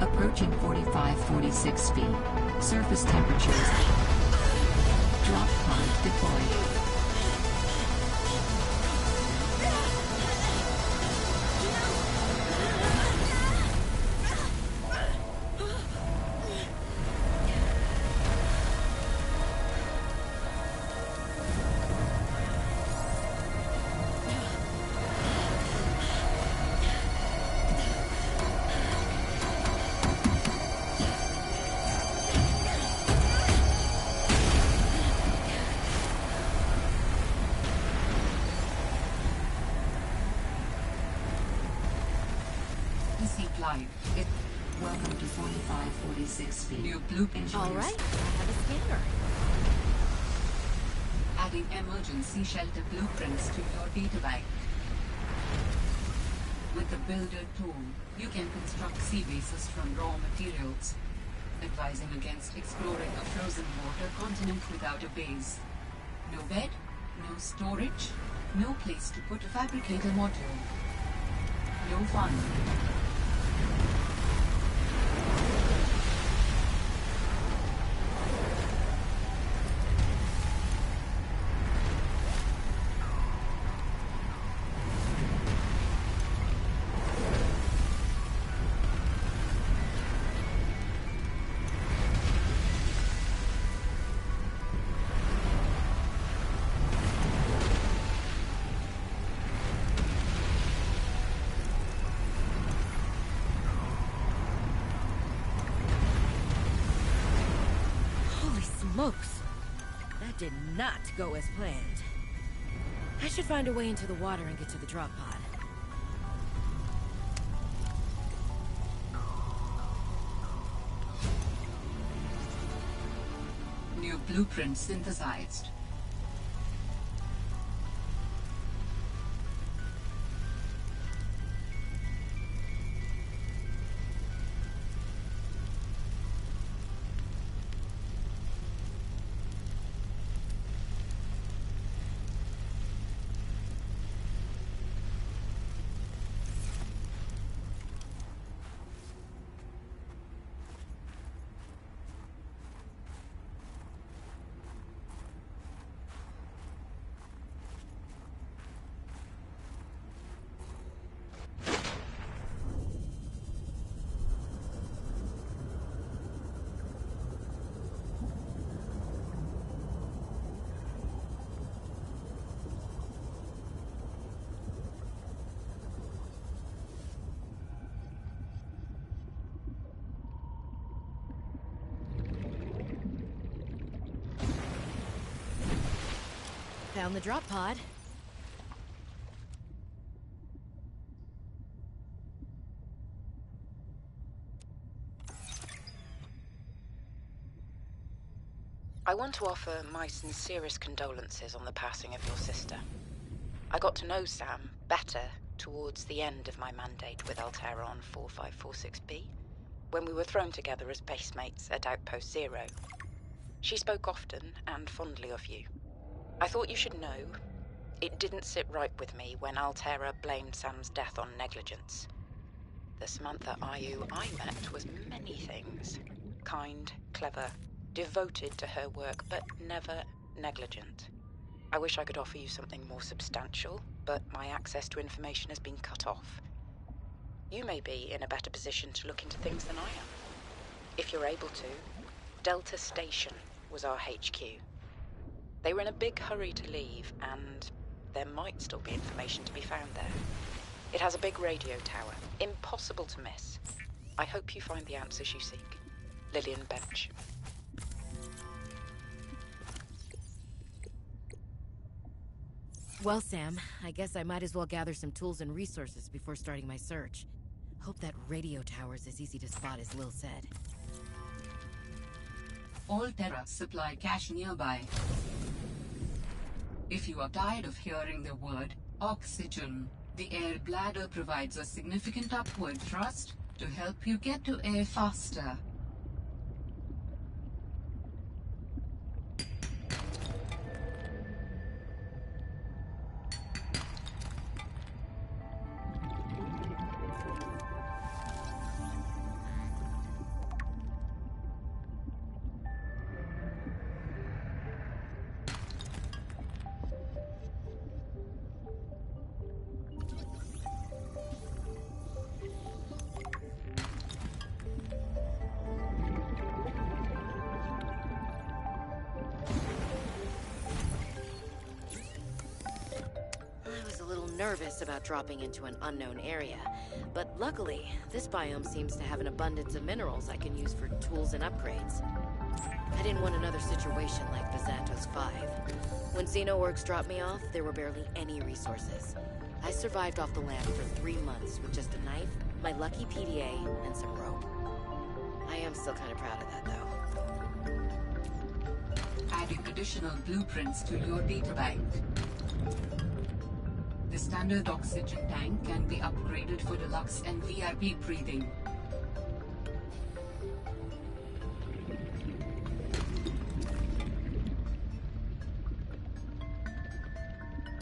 Approaching 45-46 feet. Surface temperatures. Drop pod deployed. Welcome to 45-46 feet. New blueprint. All right, I have a scanner. Adding emergency shelter blueprints to your databank. With the Builder tool, you can construct sea bases from raw materials, advising against exploring a frozen water continent without a base. No bed, no storage, no place to put a fabricator module. No fun. Smokes! That did not go as planned. I should find a way into the water and get to the drop pod. New blueprint synthesized. Found the drop pod. I want to offer my sincerest condolences on the passing of your sister. I got to know Sam better towards the end of my mandate with Altera on 4546B, when we were thrown together as basemates at Outpost Zero. She spoke often and fondly of you. I thought you should know, it didn't sit right with me when Altera blamed Sam's death on negligence. The Samantha Ayu I met was many things. Kind, clever, devoted to her work, but never negligent. I wish I could offer you something more substantial, but my access to information has been cut off. You may be in a better position to look into things than I am. If you're able to, Delta Station was our HQ. They were in a big hurry to leave, and there might still be information to be found there. It has a big radio tower, impossible to miss. I hope you find the answers you seek. Lillian Bench. Well, Sam, I guess I might as well gather some tools and resources before starting my search. Hope that radio tower's as easy to spot as Lil said. Altera supply cache nearby. If you are tired of hearing the word oxygen, the air bladder provides a significant upward thrust to help you get to air faster. nervous about dropping into an unknown area, but luckily, this biome seems to have an abundance of minerals I can use for tools and upgrades. I didn't want another situation like Bizantos 5. When Xenoworks dropped me off, there were barely any resources. I survived off the land for 3 months with just a knife, my lucky PDA, and some rope. I am still kind of proud of that, though. Adding additional blueprints to your databank. The standard oxygen tank can be upgraded for deluxe and VIP breathing.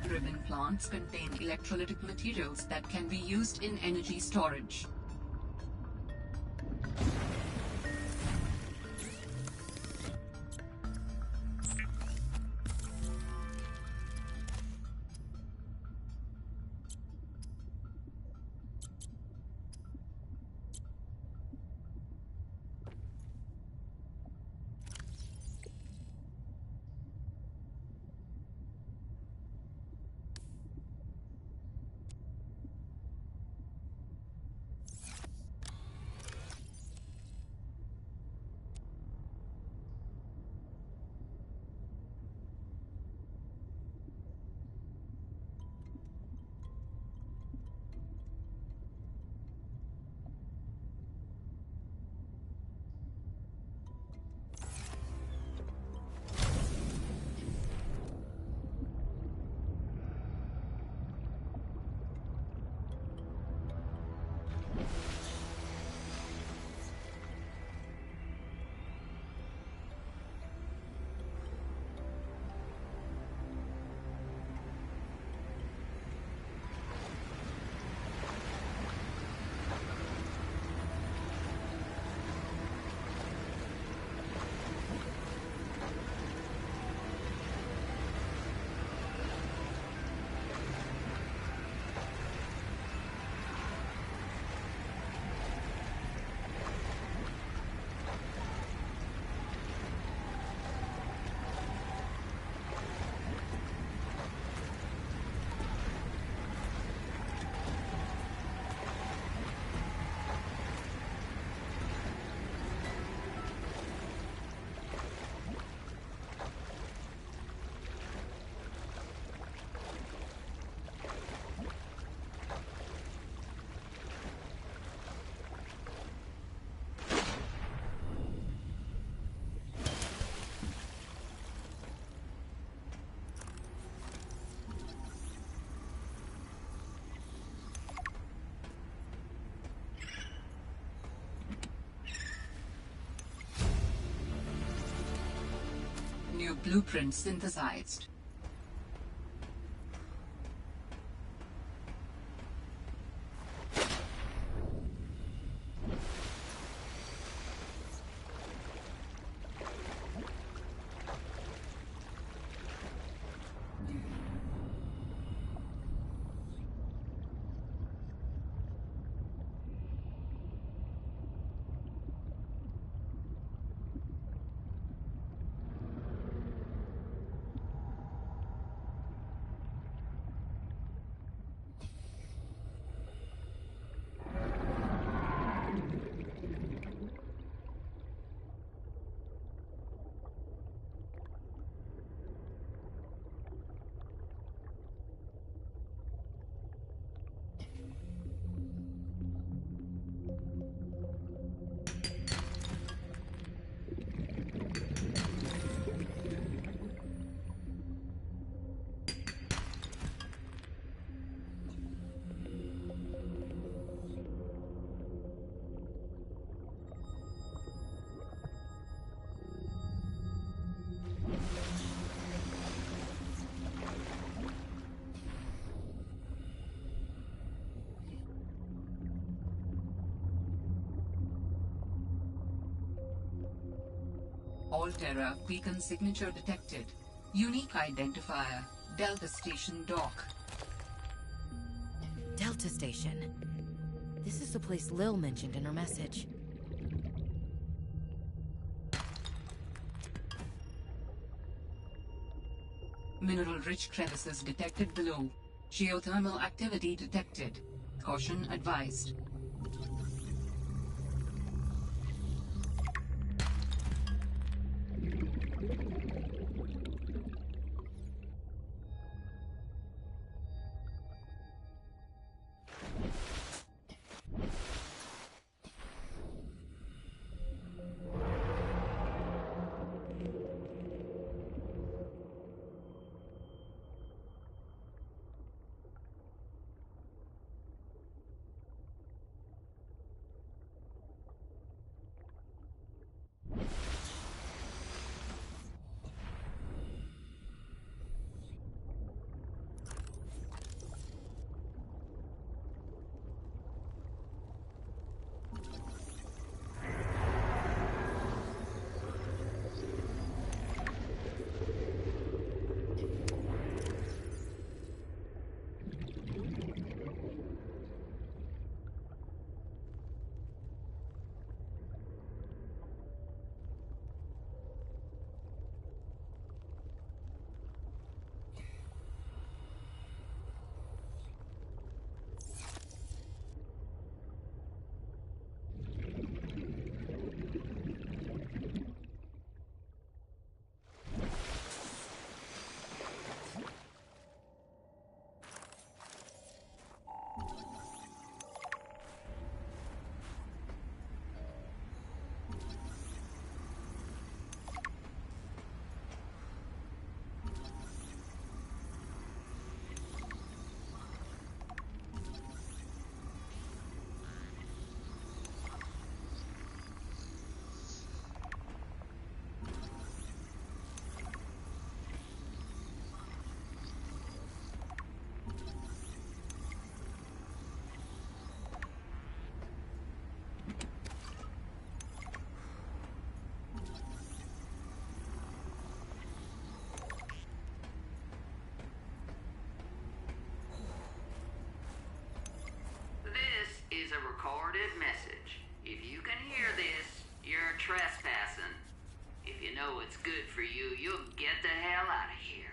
Ribbon plants contain electrolytic materials that can be used in energy storage. New blueprint synthesized. Alterra beacon signature detected. Unique identifier. Delta Station dock. Delta Station. This is the place Lil mentioned in her message. Mineral-rich crevices detected below. Geothermal activity detected. Caution advised. Is a recorded message. If you can hear this, you're trespassing. If you know what's good for you, you'll get the hell out of here.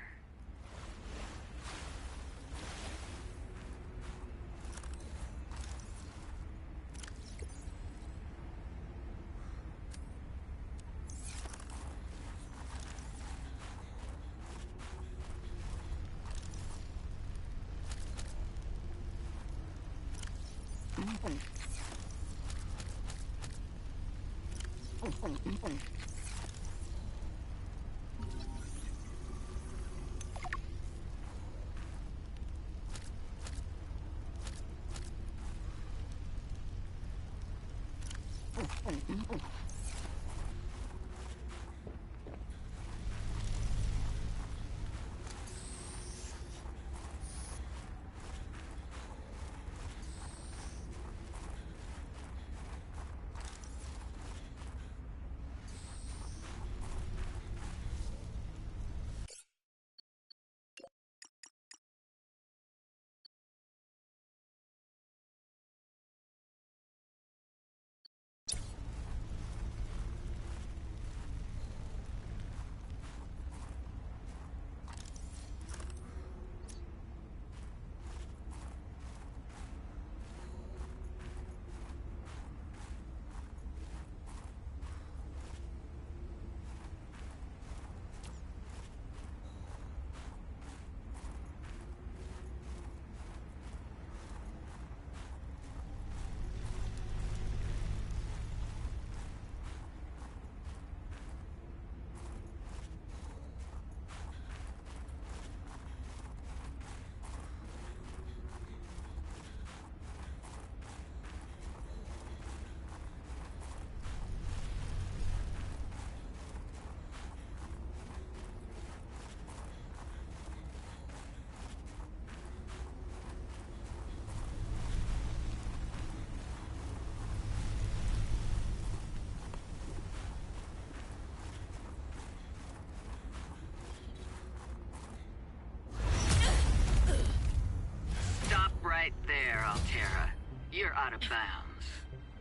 Right there, Altera. You're out of bounds.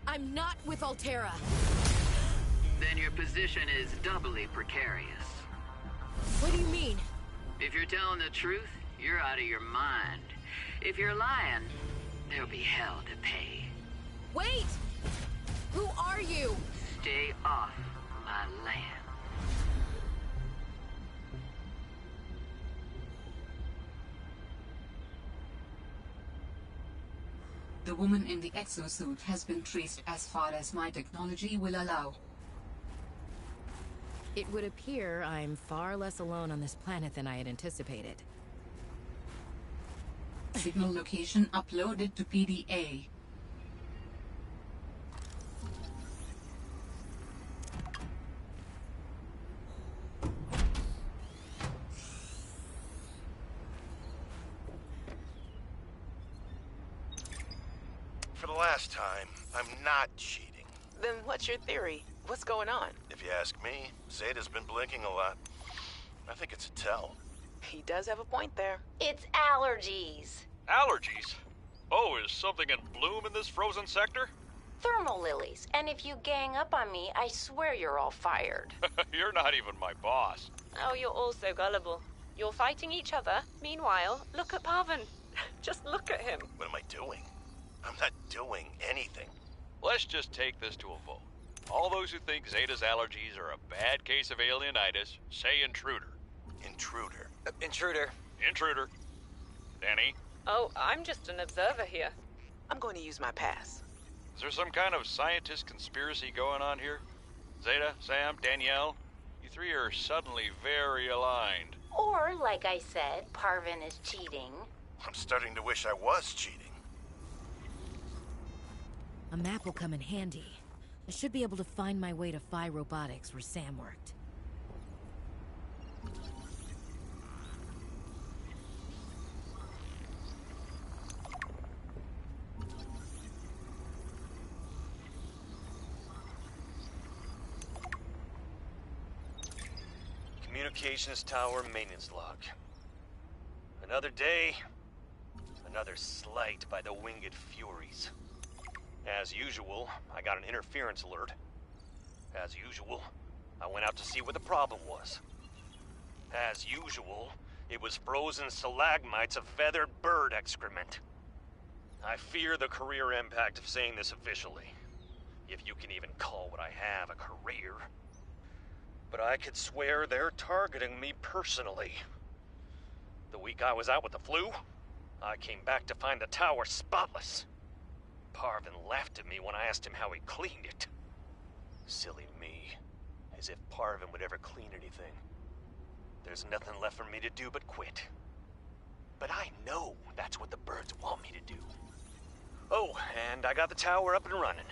I'm not with Altera. Then your position is doubly precarious. What do you mean? If you're telling the truth, you're out of your mind. If you're lying, there'll be hell to pay. Wait! Who are you? Stay off my land. The woman in the exosuit has been traced as far as my technology will allow. It would appear I'm far less alone on this planet than I had anticipated. Signal location uploaded to PDA. For the last time, I'm not cheating. Then what's your theory? What's going on? If you ask me, Zeta's been blinking a lot. I think it's a tell. He does have a point there. It's allergies. Allergies? Oh, is something in bloom in this frozen sector? Thermal lilies. And if you gang up on me, I swear you're all fired. You're not even my boss. Oh, you're all so gullible. You're fighting each other. Meanwhile, look at Parvin. Just look at him. What am I doing? I'm not doing anything. Let's just take this to a vote. All those who think Zeta's allergies are a bad case of alienitis, say intruder. Intruder. Intruder. Intruder. Danny, Oh, I'm just an observer here. I'm going to use my pass. is there some kind of scientist conspiracy going on here? Zeta, Sam, Danielle, you three are suddenly very aligned. Or, like I said, Parvin is cheating. I'm starting to wish I was cheating. A map will come in handy. I should be able to find my way to Phi Robotics where Sam worked. Communications tower maintenance log. Another day, another slight by the winged furies. As usual, I got an interference alert. As usual, I went out to see what the problem was. As usual, it was frozen stalagmites of feathered bird excrement. I fear the career impact of saying this officially, if you can even call what I have a career. But I could swear they're targeting me personally. The week I was out with the flu, I came back to find the tower spotless. Parvin laughed at me when I asked him how he cleaned it. Silly me. As if Parvin would ever clean anything. There's nothing left for me to do but quit. But I know that's what the birds want me to do. Oh, and I got the tower up and running.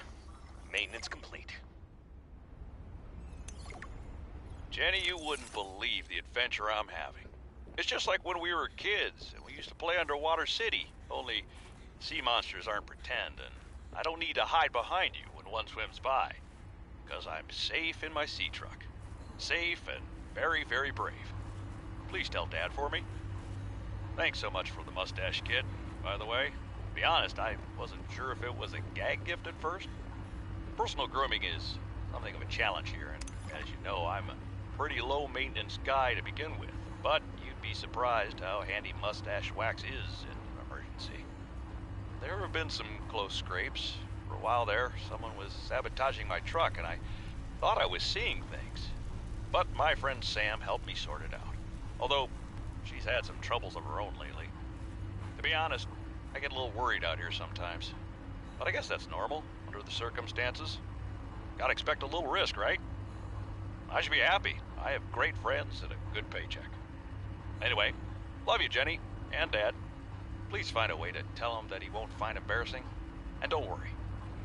Maintenance complete. Jenny, you wouldn't believe the adventure I'm having. It's just like when we were kids and we used to play Underwater City, only sea monsters aren't pretend, and I don't need to hide behind you when one swims by, because I'm safe in my sea truck. Safe and very, very brave. Please tell Dad for me. Thanks so much for the mustache kit, by the way. To be honest, I wasn't sure if it was a gag gift at first. Personal grooming is something of a challenge here, and as you know, I'm a pretty low-maintenance guy to begin with, but you'd be surprised how handy mustache wax is in an emergency. There have been some close scrapes. For a while there, someone was sabotaging my truck, and I thought I was seeing things. But my friend Sam helped me sort it out, although she's had some troubles of her own lately. To be honest, I get a little worried out here sometimes, but I guess that's normal under the circumstances. Gotta expect a little risk, right? I should be happy. I have great friends and a good paycheck. Anyway, love you, Jenny, and Dad. Please find a way to tell him that he won't find embarrassing. And don't worry,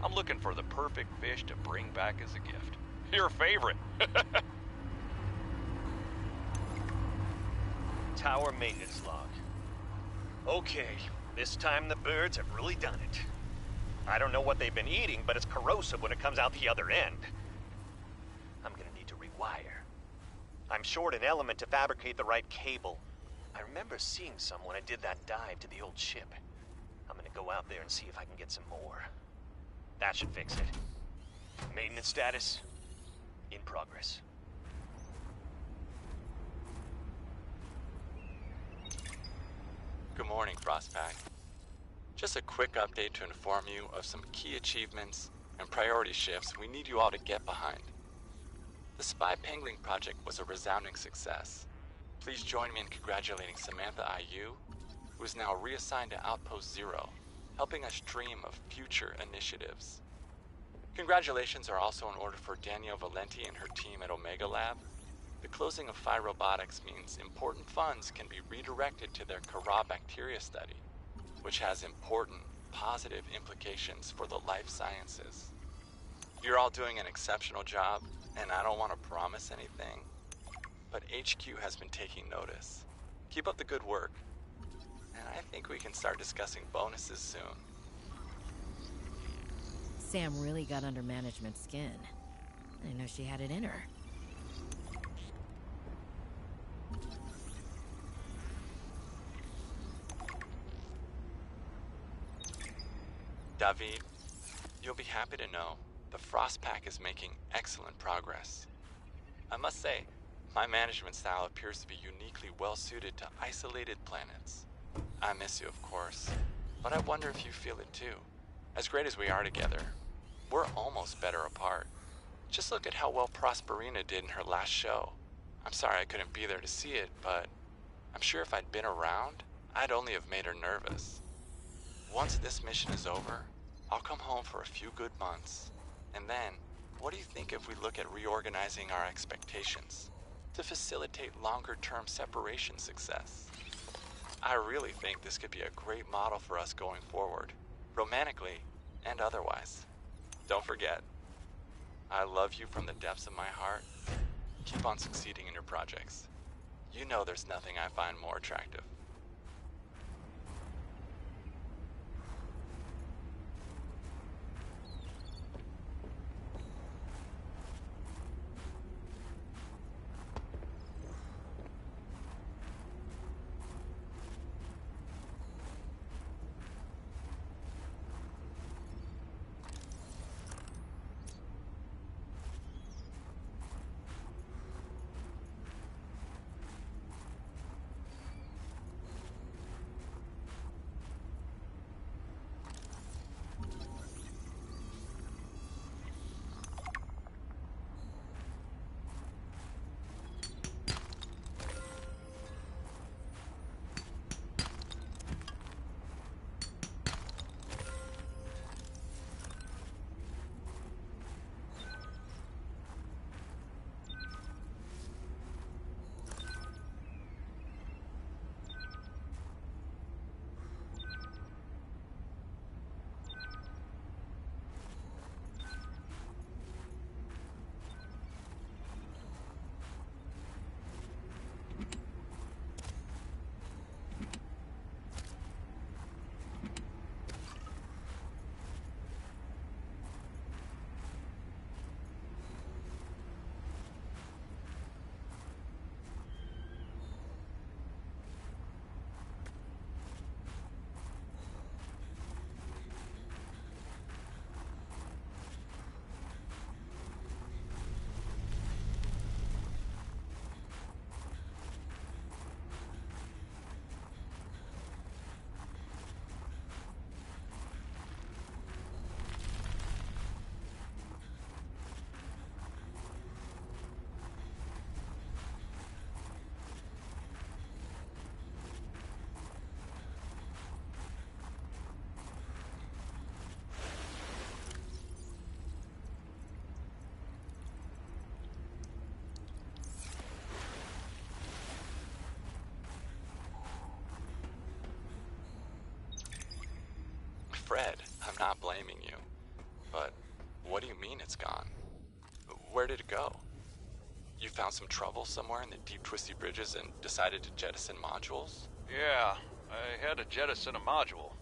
I'm looking for the perfect fish to bring back as a gift. Your favorite. Tower maintenance log. Okay, this time the birds have really done it. I don't know what they've been eating, but it's corrosive when it comes out the other end. I'm gonna need to rewire. I'm short an element to fabricate the right cable. I remember seeing some when I did that dive to the old ship. I'm gonna go out there and see if I can get some more. That should fix it. Maintenance status, in progress. Good morning, Frostpack. Just a quick update to inform you of some key achievements and priority shifts we need you all to get behind. The Spy Pangling project was a resounding success. Please join me in congratulating Samantha IU, who is now reassigned to Outpost Zero, helping us dream of future initiatives. Congratulations are also in order for Danielle Valenti and her team at Omega Lab. The closing of Phi Robotics means important funds can be redirected to their Kara bacteria study, which has important positive implications for the life sciences. You're all doing an exceptional job, and I don't want to promise anything, but HQ has been taking notice. Keep up the good work, and I think we can start discussing bonuses soon. Sam really got under management's skin. I didn't know she had it in her. David, you'll be happy to know the Frostpack is making excellent progress. I must say, my management style appears to be uniquely well-suited to isolated planets. I miss you, of course, but I wonder if you feel it too. As great as we are together, we're almost better apart. Just look at how well Prosperina did in her last show. I'm sorry I couldn't be there to see it, but I'm sure if I'd been around, I'd only have made her nervous. Once this mission is over, I'll come home for a few good months. And then, what do you think if we look at reorganizing our expectations to facilitate longer-term separation success? I really think this could be a great model for us going forward, romantically and otherwise. Don't forget, I love you from the depths of my heart. Keep on succeeding in your projects. You know there's nothing I find more attractive. Fred, I'm not blaming you, but what do you mean it's gone? Where did it go? You found some trouble somewhere in the deep twisty bridges and decided to jettison modules? Yeah, I had to jettison a module.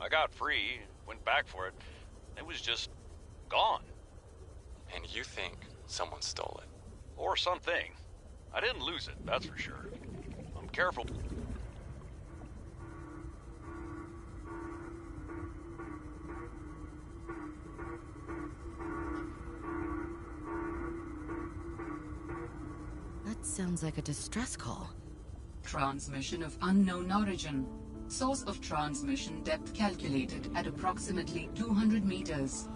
I got free, went back for it. It was just gone. And you think someone stole it? Or something. I didn't lose it, that's for sure. I'm careful. That sounds like a distress call. Transmission of unknown origin. Source of transmission depth calculated at approximately 200 meters.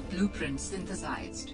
Blueprint synthesized.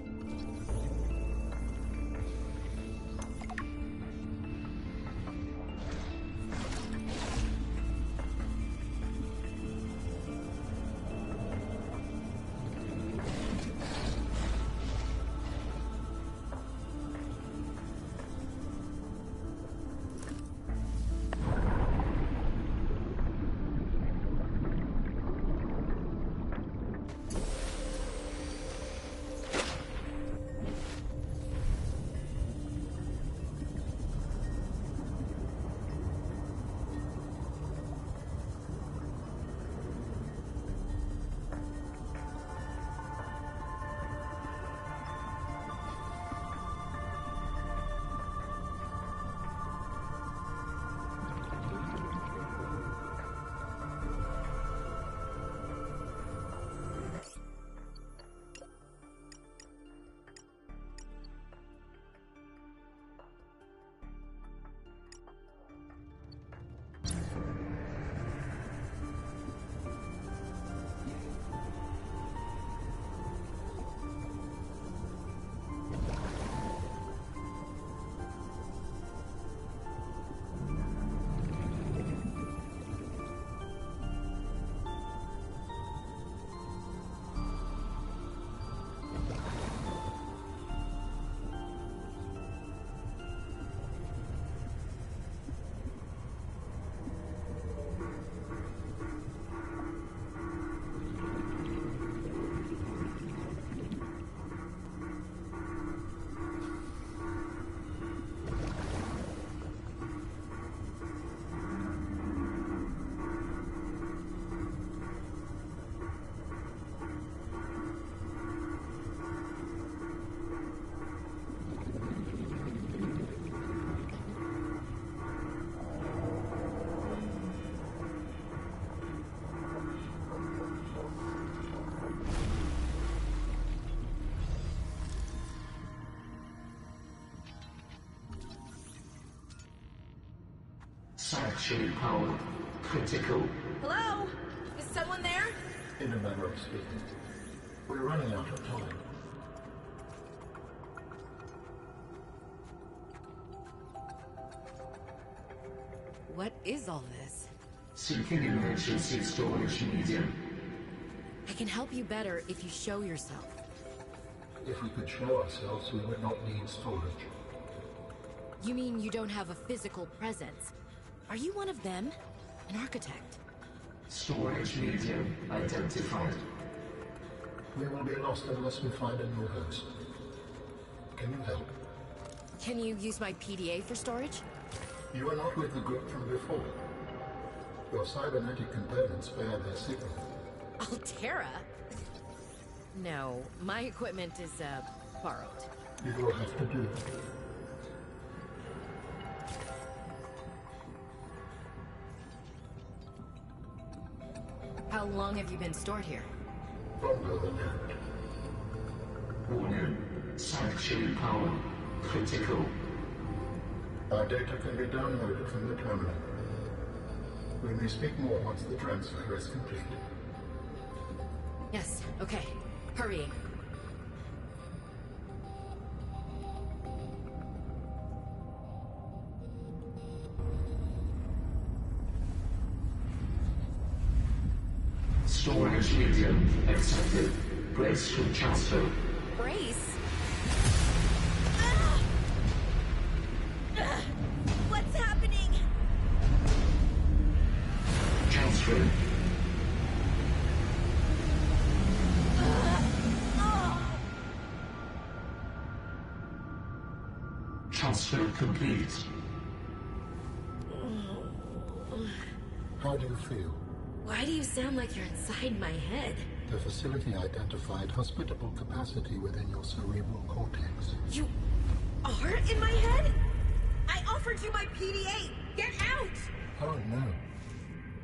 Sanctuary power critical. Hello? Is someone there? In a manner of speaking. We're running out of time. What is all this? Seeking emergency storage medium. I can help you better if you show yourself. If we could show ourselves, we would not need storage. You mean you don't have a physical presence? Are you one of them? An architect? Storage medium identified. We will be lost unless we find a new host. Can you help? Can you use my PDA for storage? You are not with the group from before. Your cybernetic components bear their signal. Altera? No, my equipment is, borrowed. You will have to do it. How long have you been stored here? Longer than that. Warning. Sanctuary power critical. Our data can be downloaded from the terminal. We may speak more once the transfer is completed. Yes, okay. Hurrying. Storage medium accepted. Brace to transfer. Brace? What's happening? Transferring. Transfer complete. How do you feel? Why do you sound like you're inside my head? The facility identified hospitable capacity within your cerebral cortex. You are in my head? I offered you my PDA! Get out! Oh no.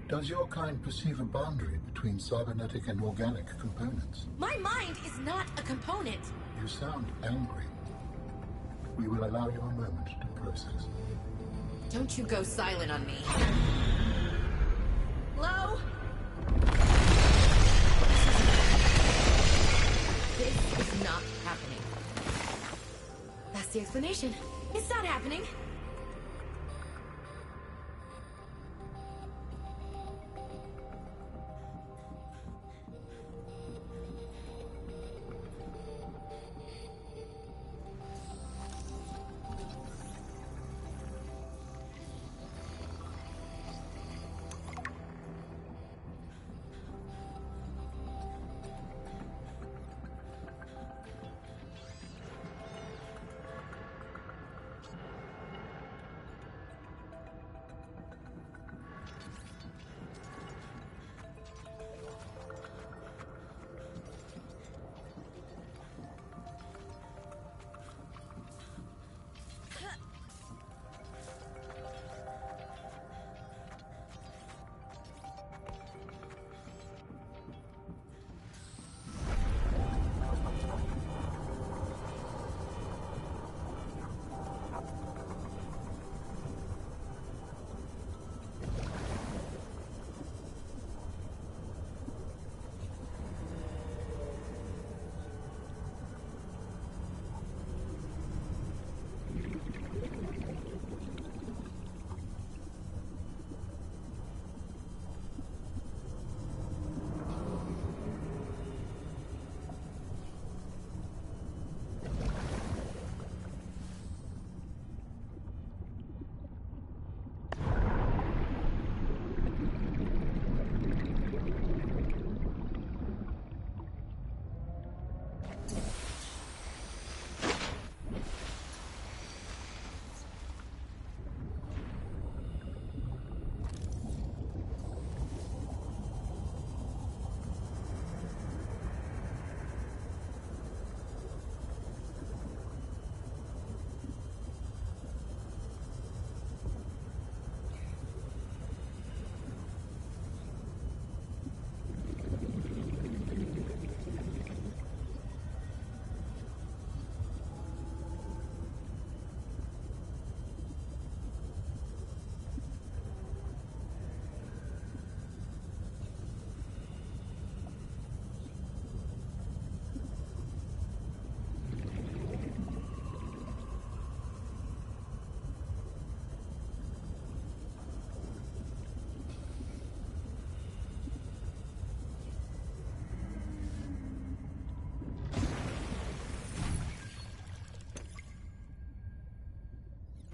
Does your kind perceive a boundary between cybernetic and organic components? My mind is not a component! You sound angry. We will allow you a moment to process. Don't you go silent on me. Hello? This is not happening. That's the explanation. It's not happening.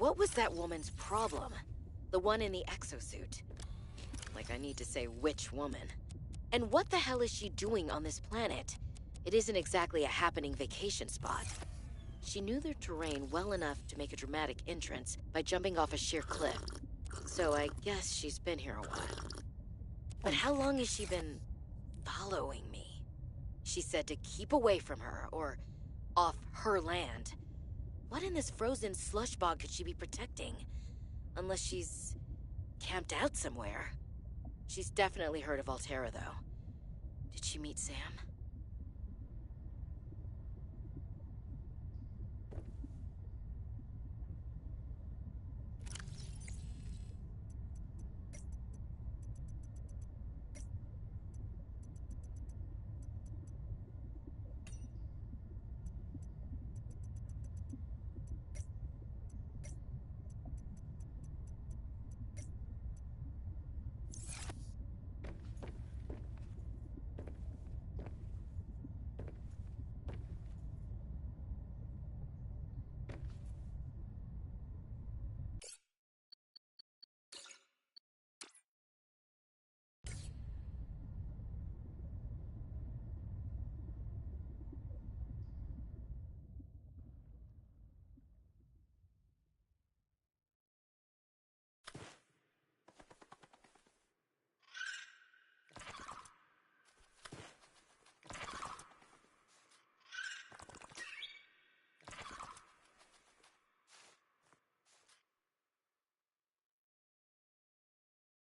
What was that woman's problem? The one in the exosuit. Like I need to say which woman. And what the hell is she doing on this planet? It isn't exactly a happening vacation spot. She knew their terrain well enough to make a dramatic entrance by jumping off a sheer cliff. So I guess she's been here a while. But how long has she been following me? She said to keep away from her, or off her land. What in this frozen slush bog could she be protecting? Unless she's camped out somewhere. She's definitely heard of Altera, though. Did she meet Sam?